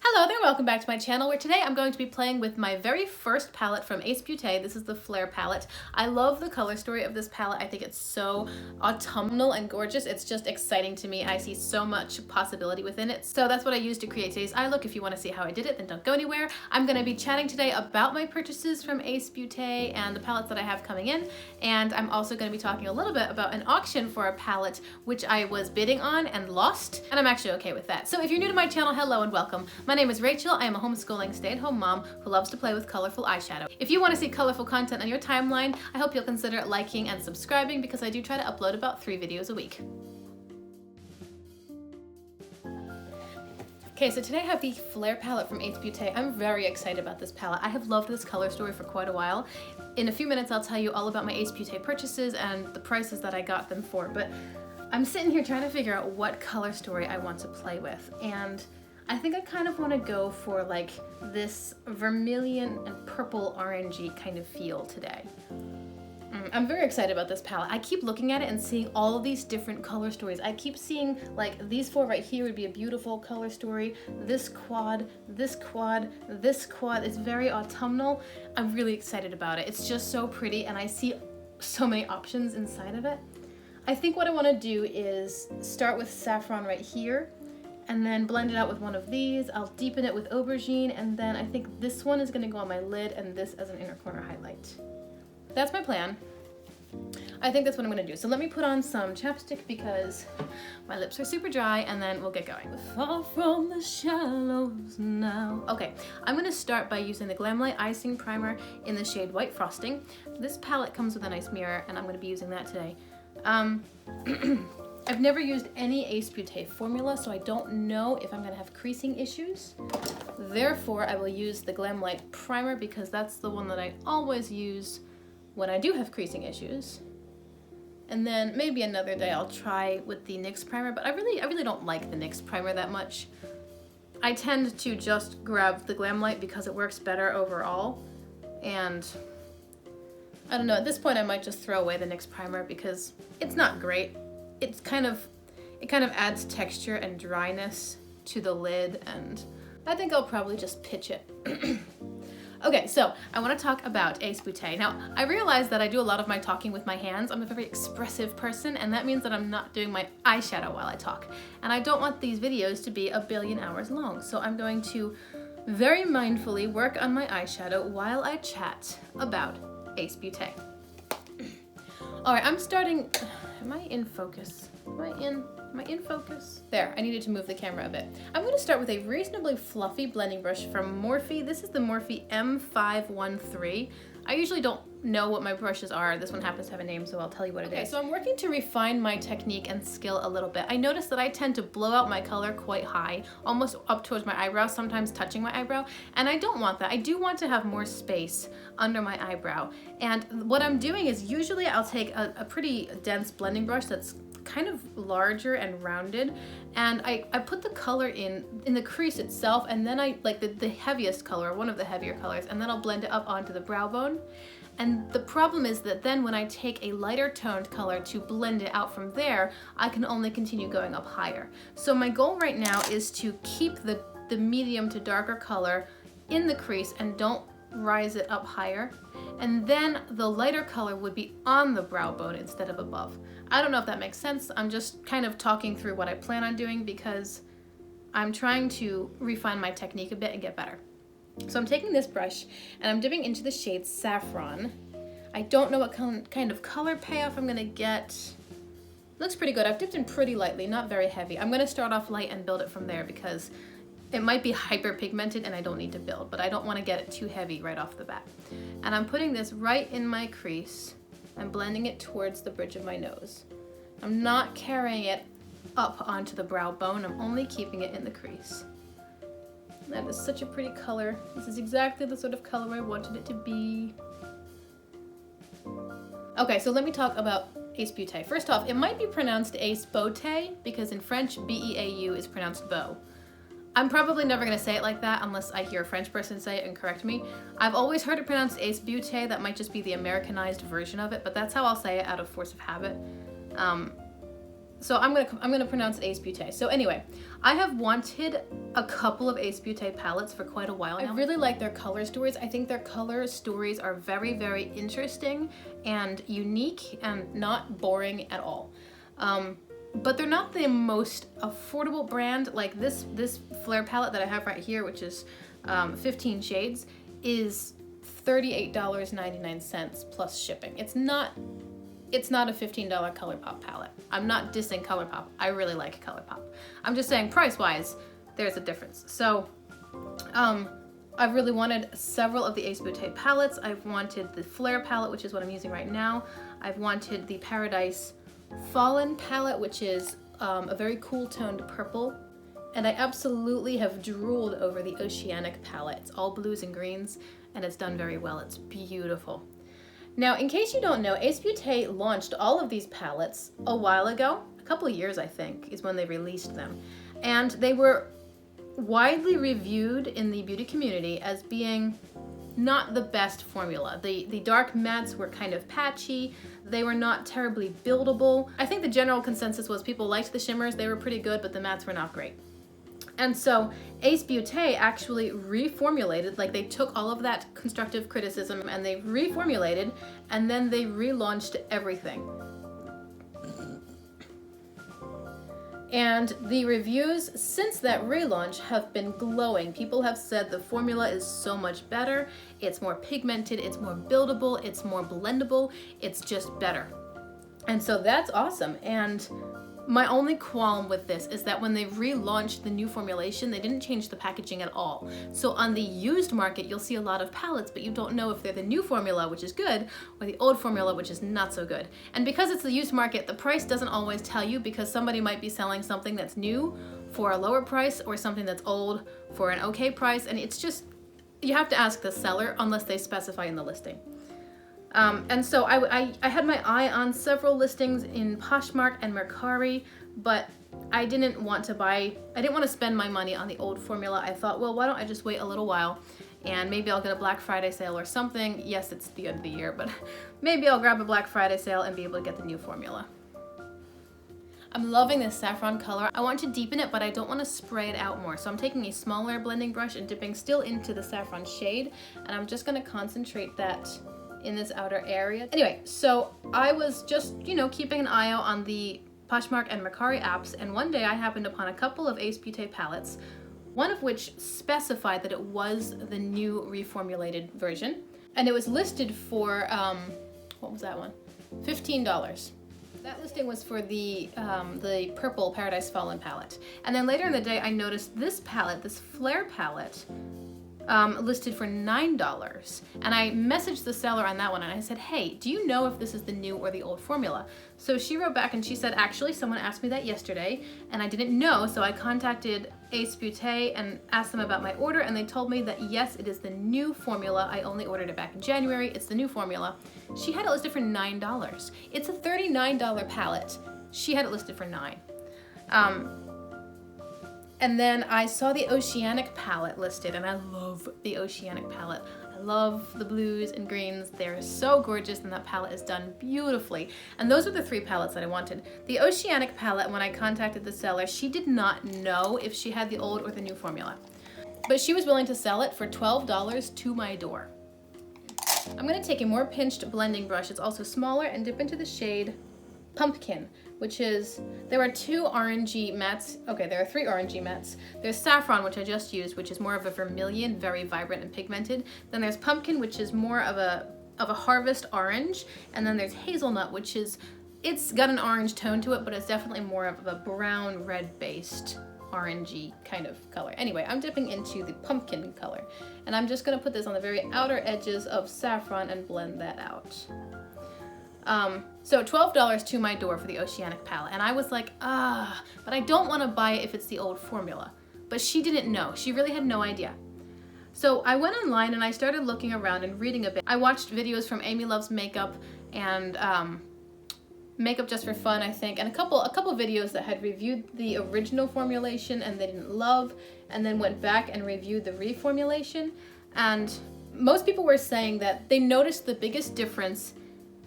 Hello there, welcome back to my channel, where today I'm going to be playing with my very first palette from Ace Beauté. This is the Flair palette. I love the color story of this palette. I think it's so autumnal and gorgeous. It's just exciting to me. I see so much possibility within it. So that's what I used to create today's eye look. If you want to see how I did it, then don't go anywhere. I'm going to be chatting today about my purchases from Ace Beauté and the palettes that I have coming in. And I'm also going to be talking a little bit about an auction for a palette which I was bidding on and lost. And I'm actually okay with that. So if you're new to my channel, hello and welcome. My name is Rachel. I am a homeschooling stay-at-home mom who loves to play with colorful eyeshadow. If you want to see colorful content on your timeline, I hope you'll consider liking and subscribing because I do try to upload about 3 videos a week. Okay, so today I have the Flair palette from Ace Beauté. I'm very excited about this palette. I have loved this color story for quite a while. In a few minutes, I'll tell you all about my Ace Beauté purchases and the prices that I got them for, but I'm sitting here trying to figure out what color story I want to play with, and I think I kind of want to go for like this vermilion and purple orangey kind of feel today. I'm very excited about this palette. I keep looking at it and seeing all of these different color stories. I keep seeing like these 4 right here would be a beautiful color story. This quad, this quad, this quad. It's very autumnal. I'm really excited about it. It's just so pretty and I see so many options inside of it. I think what I want to do is start with saffron right here and then blend it out with one of these. I'll deepen it with aubergine, and then I think this one is going to go on my lid and this as an inner corner highlight. That's my plan. I think that's what I'm going to do. So let me put on some chapstick because my lips are super dry, and then we'll get going. Far from the shallows now. Okay, I'm going to start by using the Glamlight Icing Primer in the shade White Frosting. This palette comes with a nice mirror, and I'm going to be using that today. I've never used any Ace Beauté formula, so I don't know if I'm going to have creasing issues. Therefore, I will use the Glamlight Primer because that's the one that I always use when I do have creasing issues. And then maybe another day I'll try with the NYX Primer, but I really don't like the NYX Primer that much. I tend to just grab the Glamlight because it works better overall, and I don't know, at this point I might just throw away the NYX Primer because it's not great. It kind of adds texture and dryness to the lid, and I think I'll probably just pitch it. Okay, so I want to talk about Ace Beauté. Now, I realize that I do a lot of my talking with my hands. I'm a very expressive person, and that means that I'm not doing my eyeshadow while I talk. And I don't want these videos to be a billion hours long, so I'm going to very mindfully work on my eyeshadow while I chat about Ace Beauté. All right, I'm starting. Am I in focus? Am I in focus? There, I needed to move the camera a bit. I'm going to start with a reasonably fluffy blending brush from Morphe. This is the Morphe M513. I usually don't know what my brushes are. This one happens to have a name, so I'll tell you what it is. Okay, so I'm working to refine my technique and skill a little bit. I noticed that I tend to blow out my color quite high, almost up towards my eyebrow, sometimes touching my eyebrow, and I don't want that. I do want to have more space under my eyebrow. And what I'm doing is usually I'll take a pretty dense blending brush that's kind of larger and rounded, and I put the color in the crease itself, and then I like the heaviest color, one of the heavier colors, and then I'll blend it up onto the brow bone. And the problem is that then when I take a lighter toned color to blend it out from there, I can only continue going up higher. So my goal right now is to keep the medium to darker color in the crease and don't rise it up higher. And then the lighter color would be on the brow bone instead of above. I don't know if that makes sense. I'm just kind of talking through what I plan on doing because I'm trying to refine my technique a bit and get better. So I'm taking this brush and I'm dipping into the shade Saffron. I don't know what kind of color payoff I'm gonna get. Looks pretty good. I've dipped in pretty lightly, not very heavy. I'm gonna start off light and build it from there because it might be hyper pigmented and I don't need to build, but I don't want to get it too heavy right off the bat. And I'm putting this right in my crease and blending it towards the bridge of my nose. I'm not carrying it up onto the brow bone. I'm only keeping it in the crease. That is such a pretty color. This is exactly the sort of color I wanted it to be. Okay, so let me talk about Ace Beauté. First off, it might be pronounced Ace Beauté because in French, B-E-A-U is pronounced beau. I'm probably never going to say it like that unless I hear a French person say it and correct me. I've always heard it pronounced Ace Beauté. That might just be the Americanized version of it, but that's how I'll say it out of force of habit. So I'm gonna pronounce it Ace Beauté. So anyway, I have wanted a couple of Ace Beauté palettes for quite a while now. I really like their color stories. I think their color stories are very, very interesting and unique and not boring at all. But they're not the most affordable brand. Like this Flair palette that I have right here, which is 15 shades, is $38.99 plus shipping. It's not a $15 ColourPop palette. I'm not dissing ColourPop. I really like ColourPop. I'm just saying price-wise, there's a difference. So I've really wanted several of the Ace Beauté palettes. I've wanted the Flair palette, which is what I'm using right now. I've wanted the Paradise Fallen palette, which is a very cool toned purple. And I absolutely have drooled over the Oceanic palette. It's all blues and greens, and it's done very well. It's beautiful. Now, in case you don't know, Ace Beauté launched all of these palettes a while ago. A couple of years, I think, is when they released them. And they were widely reviewed in the beauty community as being not the best formula. The dark mattes were kind of patchy. They were not terribly buildable. I think the general consensus was people liked the shimmers. They were pretty good, but the mattes were not great. And so Ace Beauté actually reformulated, like they took all of that constructive criticism and they reformulated, and then they relaunched everything. And the reviews since that relaunch have been glowing. People have said the formula is so much better, it's more pigmented, it's more buildable, it's more blendable, it's just better. And so that's awesome. And my only qualm with this is that when they relaunched the new formulation, they didn't change the packaging at all. So on the used market, you'll see a lot of palettes, but you don't know if they're the new formula, which is good, or the old formula, which is not so good. And because it's the used market, the price doesn't always tell you, because somebody might be selling something that's new for a lower price or something that's old for an okay price. And it's just, you have to ask the seller unless they specify in the listing. And so I had my eye on several listings in Poshmark and Mercari, but I didn't want to spend my money on the old formula. I thought, well, why don't I just wait a little while and maybe I'll get a Black Friday sale or something. Yes, it's the end of the year, but maybe I'll grab a Black Friday sale and be able to get the new formula. I'm loving this saffron color. I want to deepen it, but I don't want to spray it out more. So I'm taking a smaller blending brush and dipping still into the saffron shade, and I'm just going to concentrate that in this outer area. Anyway, so I was just, keeping an eye out on the Poshmark and Mercari apps, and one day I happened upon a couple of Ace Beauté palettes, one of which specified that it was the new reformulated version, and it was listed for, what was that one? $15. That listing was for the purple Paradise Fallen palette. And then later in the day, I noticed this palette, this Flair palette, listed for $9, and I messaged the seller on that one and I said, hey, do you know if this is the new or the old formula? So she wrote back and she said, actually, someone asked me that yesterday and I didn't know, so I contacted Ace Beauté and asked them about my order, and they told me that yes, it is the new formula. I only ordered it back in January. It's the new formula. She had it listed for $9. It's a $39 palette. She had it listed for $9. And then I saw the Oceanic palette listed, and I love the Oceanic palette. I love the blues and greens. They're so gorgeous, and that palette is done beautifully. And those are the three palettes that I wanted. The Oceanic palette, when I contacted the seller, she did not know if she had the old or the new formula. But she was willing to sell it for $12 to my door. I'm gonna take a more pinched blending brush. It's also smaller, and dip into the shade Pumpkin, which is, there are two orangey mattes. Okay, there are three orangey mattes. There's Saffron, which I just used, which is more of a vermilion, very vibrant and pigmented. Then there's Pumpkin, which is more of a harvest orange. And then there's Hazelnut, which is, it's got an orange tone to it, but it's definitely more of a brown red based orangey kind of color. Anyway, I'm dipping into the Pumpkin color, and I'm just gonna put this on the very outer edges of Saffron and blend that out. So $12 to my door for the Oceanic palette, and I was like, but I don't want to buy it if it's the old formula. But she didn't know. She really had no idea. So I went online and I started looking around and reading a bit. I watched videos from Amy Loves Makeup and Makeup Just for Fun, I think, and a couple videos that had reviewed the original formulation and they didn't love, and then went back and reviewed the reformulation. And most people were saying that they noticed the biggest difference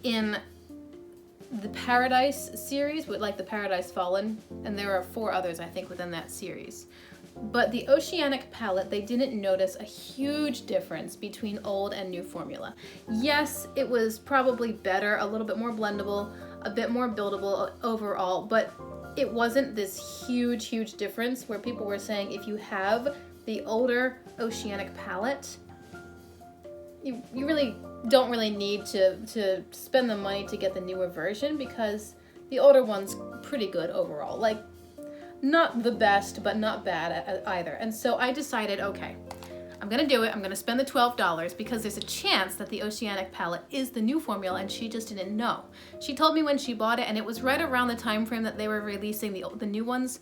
in the Paradise series with like the Paradise Fallen, and there are 4 others I think within that series. But the Oceanic palette, they didn't notice a huge difference between old and new formula. Yes, it was probably better, a little bit more blendable, a bit more buildable overall, but it wasn't this huge difference where people were saying if you have the older Oceanic palette, you really don't really need to spend the money to get the newer version, because the older one's pretty good overall. Like, not the best, but not bad either. And so I decided, okay, I'm gonna do it. I'm gonna spend the $12 because there's a chance that the Oceanic palette is the new formula and she just didn't know. She told me when she bought it, and it was right around the time frame that they were releasing the new ones,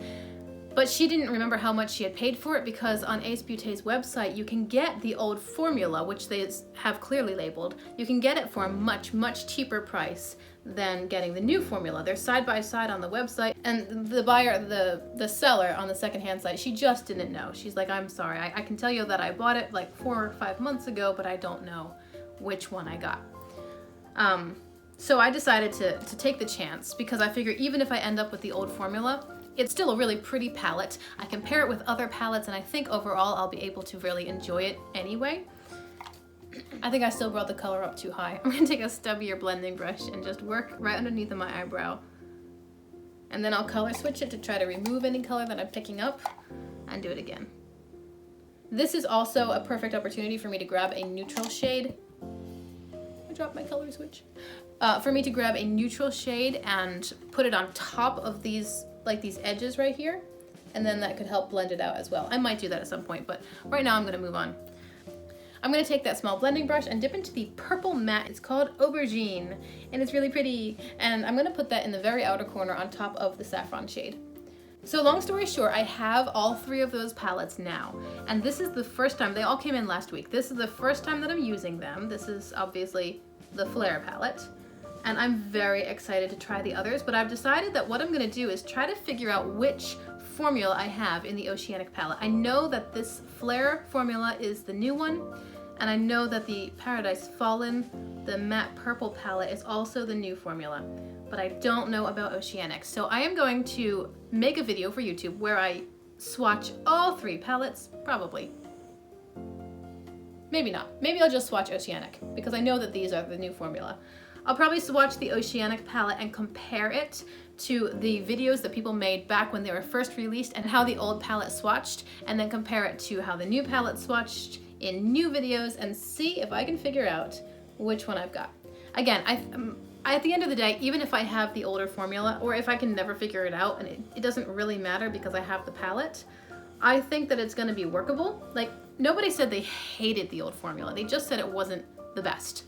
but she didn't remember how much she had paid for it, because on Ace Beauté's website you can get the old formula, which they have clearly labeled. You can get it for a much cheaper price than getting the new formula. They're side by side on the website, and the buyer, the seller on the secondhand site, she just didn't know. She's like, I'm sorry, I can tell you that I bought it like 4 or 5 months ago, but I don't know which one I got. So I decided to take the chance, because I figure even if I end up with the old formula, it's still a really pretty palette. I can pair it with other palettes, and I think overall I'll be able to really enjoy it anyway. I think I still brought the color up too high. I'm gonna take a stubbier blending brush and just work right underneath of my eyebrow. And then I'll color switch it to try to remove any color that I'm picking up, and do it again. This is also a perfect opportunity for me to grab a neutral shade. I dropped my color switch. For me to grab a neutral shade and put it on top of these, like these edges right here, and then that could help blend it out as well. I might do that at some point, but right now I'm gonna move on. I'm gonna take that small blending brush and dip into the purple matte. It's called Aubergine, and it's really pretty. And I'm gonna put that in the very outer corner on top of the saffron shade. So long story short, I have all 3 of those palettes now. And this is the first time, they all came in last week. This is the first time that I'm using them. This is obviously the Flair palette. And I'm very excited to try the others, but I've decided that what I'm gonna do is try to figure out which formula I have in the Oceanic palette. I know that this Flair formula is the new one, and I know that the Paradise Fallen, the matte purple palette, is also the new formula, but I don't know about Oceanic. So I am going to make a video for YouTube where I swatch all 3 palettes, probably. Maybe not. Maybe I'll just swatch Oceanic, because I know that these are the new formula. I'll probably swatch the Oceanic palette and compare it to the videos that people made back when they were first released and how the old palette swatched, and then compare it to how the new palette swatched in new videos, and see if I can figure out which one I've got. Again, at the end of the day, even if I have the older formula, or if I can never figure it out, and it doesn't really matter because I have the palette, I think that it's gonna be workable. Like, nobody said they hated the old formula. They just said it wasn't the best.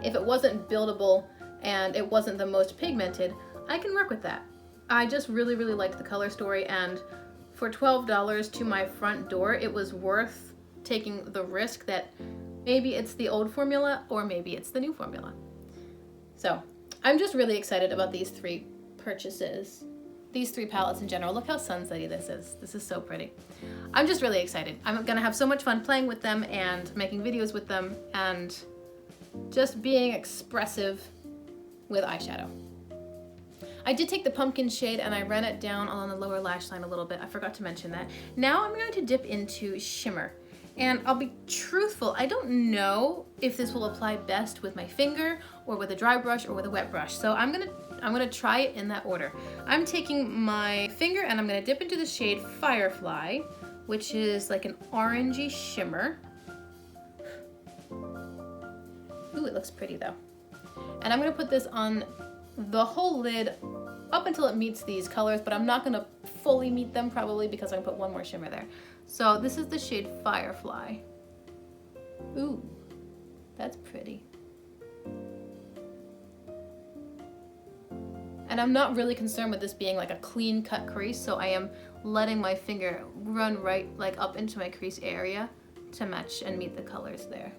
If it wasn't buildable and it wasn't the most pigmented, I can work with that. I just really liked the color story, and for $12 to my front door, it was worth taking the risk that maybe it's the old formula or maybe it's the new formula. So I'm just really excited about these 3 purchases, these 3 palettes in general. Look how sunsetty this is. This is so pretty. I'm just really excited. I'm gonna have so much fun playing with them and making videos with them and just being expressive with eyeshadow. I did take the pumpkin shade and I ran it down on the lower lash line a little bit. I forgot to mention that. Now I'm going to dip into Shimmer. And I'll be truthful, I don't know if this will apply best with my finger or with a dry brush or with a wet brush. So I'm gonna try it in that order. I'm taking my finger and I'm gonna dip into the shade Firefly, which is like an orangey shimmer. Ooh, it looks pretty though. And I'm gonna put this on the whole lid up until it meets these colors, but I'm not gonna fully meet them probably because I'm gonna put one more shimmer there. So this is the shade Firefly. Ooh, that's pretty. And I'm not really concerned with this being like a clean cut crease, so I am letting my finger run right like up into my crease area to match and meet the colors there.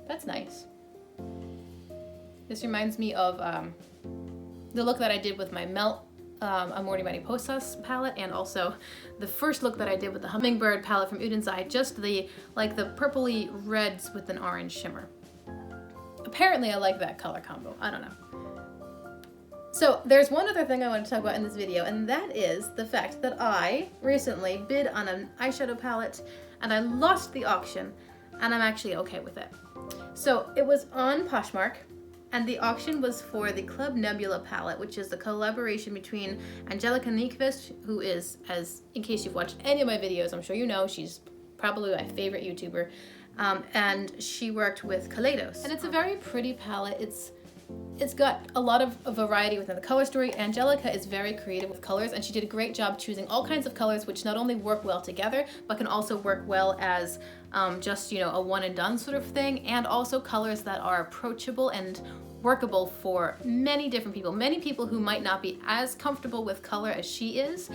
That's nice. This reminds me of the look that I did with my Melt Amor de Mariposas palette, and also the first look that I did with the Hummingbird palette from Uden's Eye, just the purpley reds with an orange shimmer. Apparently I like that color combo, I don't know. So there's one other thing I want to talk about in this video, and that is the fact that I recently bid on an eyeshadow palette and I lost the auction, and I'm actually okay with it. So it was on Poshmark, and the auction was for the Club Nebula palette, which is the collaboration between Angelica Nyqvist, who is, as in case you've watched any of my videos, I'm sure you know, she's probably my favorite YouTuber, and she worked with Kaleidos. And it's a very pretty palette. It's got a lot of variety within the color story. Angelica is very creative with colors, and she did a great job choosing all kinds of colors which not only work well together, but can also work well as just, you know, a one and done sort of thing, and also colors that are approachable and workable for many different people. Many people who might not be as comfortable with color as she is.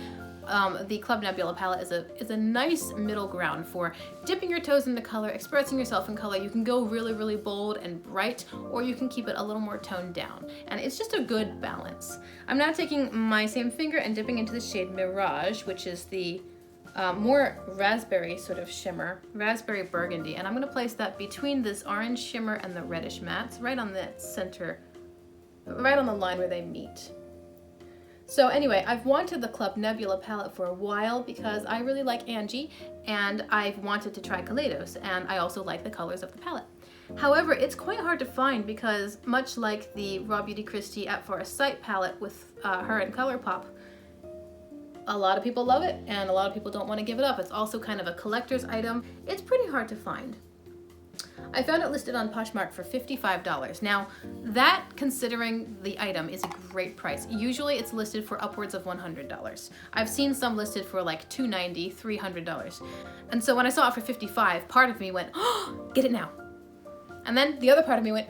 The Club Nebula palette is a nice middle ground for dipping your toes into color, expressing yourself in color. You can go really, really bold and bright, or you can keep it a little more toned down. And it's just a good balance. I'm now taking my same finger and dipping into the shade Mirage, which is the more raspberry sort of shimmer, raspberry burgundy. And I'm gonna place that between this orange shimmer and the reddish mattes, right on the center, right on the line where they meet. So anyway, I've wanted the Club Nebula palette for a while because I really like Angie, and I've wanted to try Kaleidos, and I also like the colors of the palette. However, it's quite hard to find because, much like the Raw Beauty Kristi at Forest Sight palette with her and ColourPop, a lot of people love it and a lot of people don't want to give it up. It's also kind of a collector's item. It's pretty hard to find. I found it listed on Poshmark for $55. Now, that, considering the item, is a great price. Usually it's listed for upwards of $100. I've seen some listed for like $290, $300. And so when I saw it for $55, part of me went, oh, get it now. And then the other part of me went,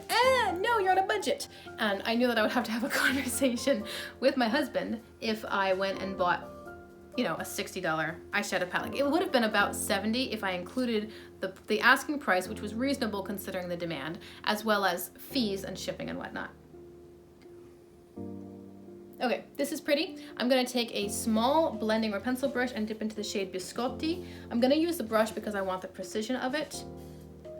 no, you're on a budget. And I knew that I would have to have a conversation with my husband if I went and bought, you know, a $60 eyeshadow palette. It would have been about $70 if I included the asking price, which was reasonable considering the demand, as well as fees and shipping and whatnot. Okay, this is pretty. I'm gonna take a small blending or pencil brush and dip into the shade Biscotti. I'm gonna use the brush because I want the precision of it.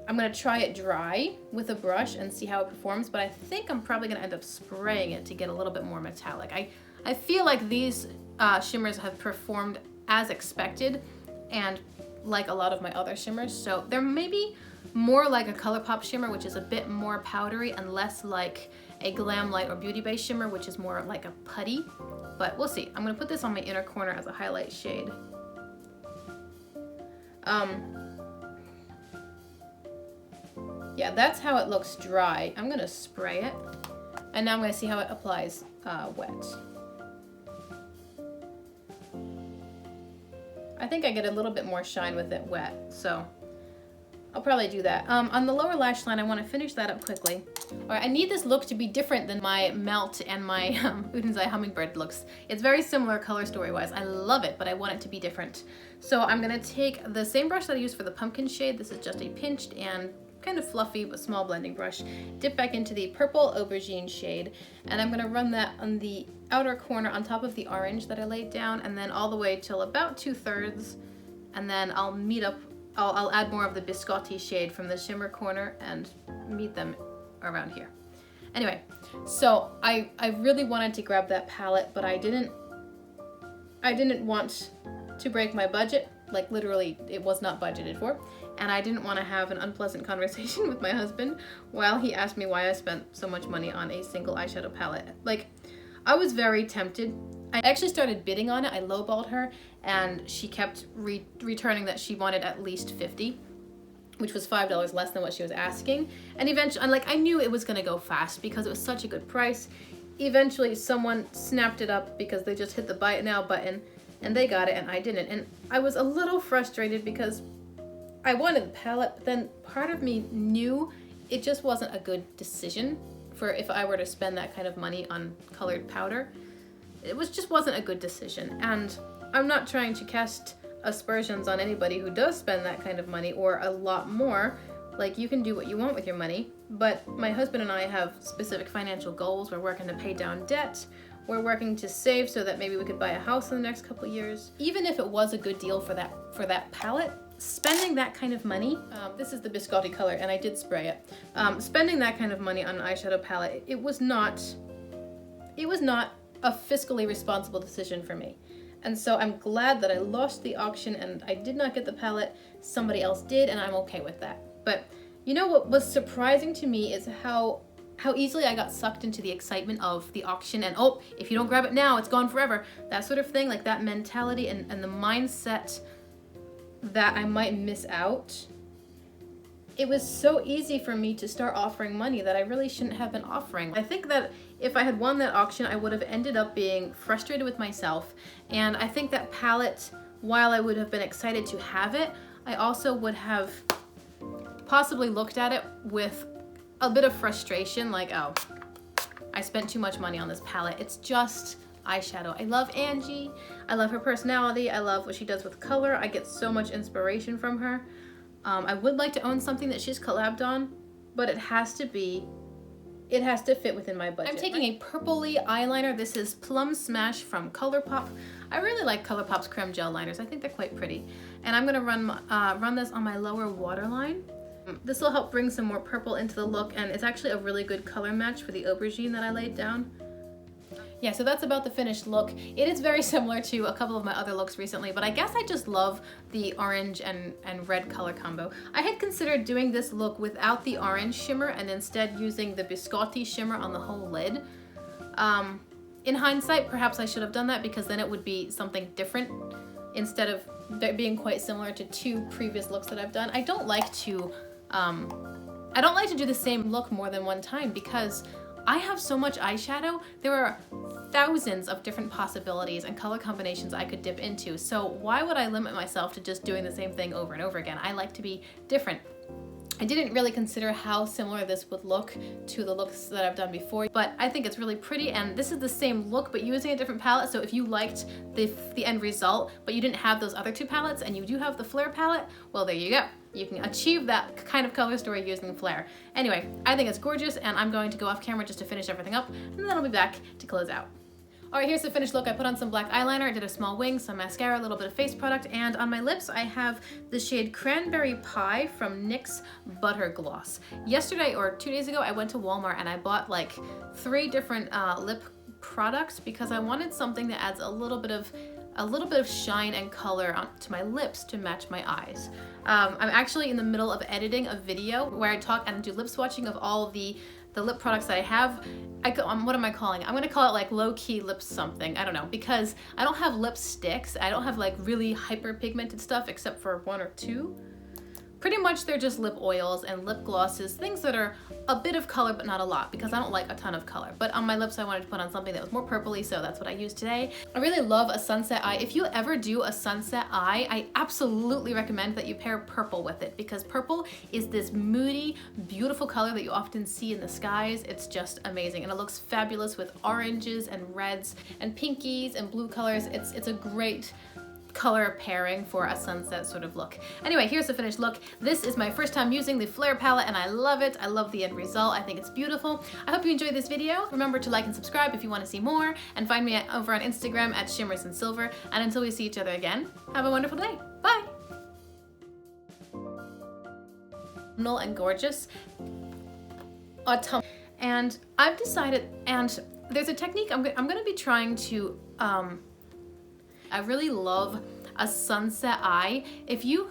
I'm gonna try it dry with a brush and see how it performs, but I think I'm probably gonna end up spraying it to get a little bit more metallic. I feel like these shimmers have performed as expected and like a lot of my other shimmers, so they're maybe more like a ColourPop shimmer, which is a bit more powdery, and less like a Glam Light or Beauty Bay shimmer, which is more like a putty, but we'll see. I'm gonna put this on my inner corner as a highlight shade. Yeah, that's how it looks dry. I'm gonna spray it, and now I'm gonna see how it applies wet. I think I get a little bit more shine with it wet, so I'll probably do that. On the lower lash line, I want to finish that up quickly. All right, I need this look to be different than my Melt and my Udenzai Hummingbird looks. It's very similar color story-wise. I love it, but I want it to be different. So I'm gonna take the same brush that I used for the pumpkin shade. This is just a pinched and kind of fluffy but small blending brush. Dip back into the purple aubergine shade, and I'm gonna run that on the outer corner on top of the orange that I laid down, and then all the way till about 2/3, and then I'll add more of the Biscotti shade from the shimmer corner and meet them around here. Anyway, so I really wanted to grab that palette, but I didn't want to break my budget. Like, literally, it was not budgeted for. And I didn't want to have an unpleasant conversation with my husband while he asked me why I spent so much money on a single eyeshadow palette. Like, I was very tempted. I actually started bidding on it. I lowballed her, and she kept returning that she wanted at least $50, which was $5 less than what she was asking. And eventually, I knew it was gonna go fast because it was such a good price. Eventually, someone snapped it up because they just hit the buy it now button, and they got it and I didn't. And I was a little frustrated because I wanted the palette, but then part of me knew it just wasn't a good decision for if I were to spend that kind of money on colored powder. It just wasn't a good decision, and I'm not trying to cast aspersions on anybody who does spend that kind of money or a lot more. Like, you can do what you want with your money, but my husband and I have specific financial goals. We're working to pay down debt. We're working to save so that maybe we could buy a house in the next couple of years. Even if it was a good deal for that palette, spending that kind of money, this is the Biscotti color and I did spray it. Spending that kind of money on an eyeshadow palette, it it was not a fiscally responsible decision for me. And so I'm glad that I lost the auction and I did not get the palette. Somebody else did, and I'm okay with that. But you know what was surprising to me is how easily I got sucked into the excitement of the auction and, oh, if you don't grab it now, it's gone forever. That sort of thing, like that mentality and the mindset that I might miss out. It was so easy for me to start offering money that I really shouldn't have been offering. I think that if I had won that auction, I would have ended up being frustrated with myself. And I think that palette, while I would have been excited to have it, I also would have possibly looked at it with a bit of frustration, like, oh, I spent too much money on this palette. It's just eyeshadow. I love Angie. I love her personality. I love what she does with color. I get so much inspiration from her. I would like to own something that she's collabed on, but it has to fit within my budget. I'm taking a purpley eyeliner. This is Plum Smash from ColourPop. I really like ColourPop's creme gel liners. I think they're quite pretty. And I'm gonna run this on my lower waterline. This will help bring some more purple into the look, and it's actually a really good color match for the aubergine that I laid down. Yeah, so that's about the finished look. It is very similar to a couple of my other looks recently, but I guess I just love the orange and red color combo. I had considered doing this look without the orange shimmer and instead using the biscotti shimmer on the whole lid. In hindsight, perhaps I should have done that because then it would be something different instead of being quite similar to two previous looks that I've done. I don't like to do the same look more than one time because I have so much eyeshadow. There are thousands of different possibilities and color combinations I could dip into. So why would I limit myself to just doing the same thing over and over again? I like to be different. I didn't really consider how similar this would look to the looks that I've done before, but I think it's really pretty, and this is the same look but using a different palette. So if you liked the end result but you didn't have those other two palettes and you do have the Flair palette, well, there you go. You can achieve that kind of color story using Flair. Anyway, I think it's gorgeous, and I'm going to go off camera just to finish everything up, and then I'll be back to close out. All right, here's the finished look. I put on some black eyeliner, I did a small wing, some mascara, a little bit of face product, and on my lips I have the shade Cranberry Pie from NYX Butter Gloss. Yesterday, or 2 days ago, I went to Walmart and I bought like 3 different lip products because I wanted something that adds a little bit of shine and color to my lips to match my eyes. I'm actually in the middle of editing a video where I talk and do lip swatching of all of the lip products that I have. What am I calling it? I'm gonna call it like low-key lip something. I don't know, because I don't have lipsticks. I don't have like really hyper-pigmented stuff except for 1 or 2. Pretty much they're just lip oils and lip glosses, things that are a bit of color but not a lot because I don't like a ton of color. But on my lips I wanted to put on something that was more purpley, so that's what I used today. I really love a sunset eye. If you ever do a sunset eye, I absolutely recommend that you pair purple with it because purple is this moody, beautiful color that you often see in the skies. It's just amazing, and it looks fabulous with oranges and reds and pinkies and blue colors. It's a great color pairing for a sunset sort of look. Anyway, here's the finished look. This is my first time using the Flair palette and I love it. I love the end result. I think it's beautiful. I hope you enjoyed this video. Remember to like and subscribe if you want to see more, and find me over on Instagram at Shimmers and Silver. And until we see each other again, have a wonderful day. Bye! And gorgeous autumn. And I've decided, and there's a technique I'm going to be trying to I really love a sunset eye. If you